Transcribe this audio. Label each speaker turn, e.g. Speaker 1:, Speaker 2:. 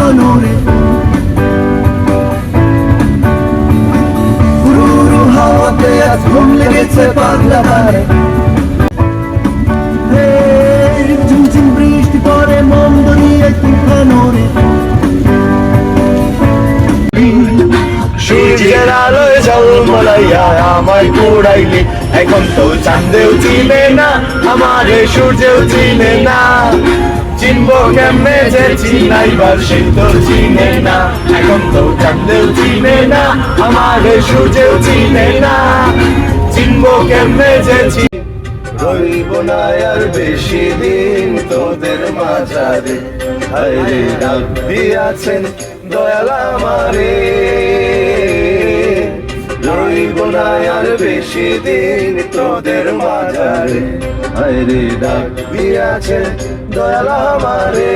Speaker 1: এখনো রে পুরো হাওয়াতে আজ ঘুম লেগেছে পাগলা গানে ঝুমঝুম বৃষ্টি পরে মন্দ নিয়ে তুফানো রে
Speaker 2: সূর্যের আলোয় ঝলমলাইয়া আমায় কুড়াইলে এখন তো চাঁদেও চিনে না আমারে সূর্যেও চিনে না চিনবো কেমনে যে চিনাইবার সে তো চিনে না এখন তো চাঁদেও চিনে না আমারে সূর্যেও চিনে না চিনবো কেমনে যে রইব না আর বেশি দিন তোদের মাঝারে হায়রে ডাক দিয়াছেন দয়াল আমারে রইব না আর বেশি দিন তোদের মাঝারে হায়রে ডাক দিয়াছেন দয়াল আমারে।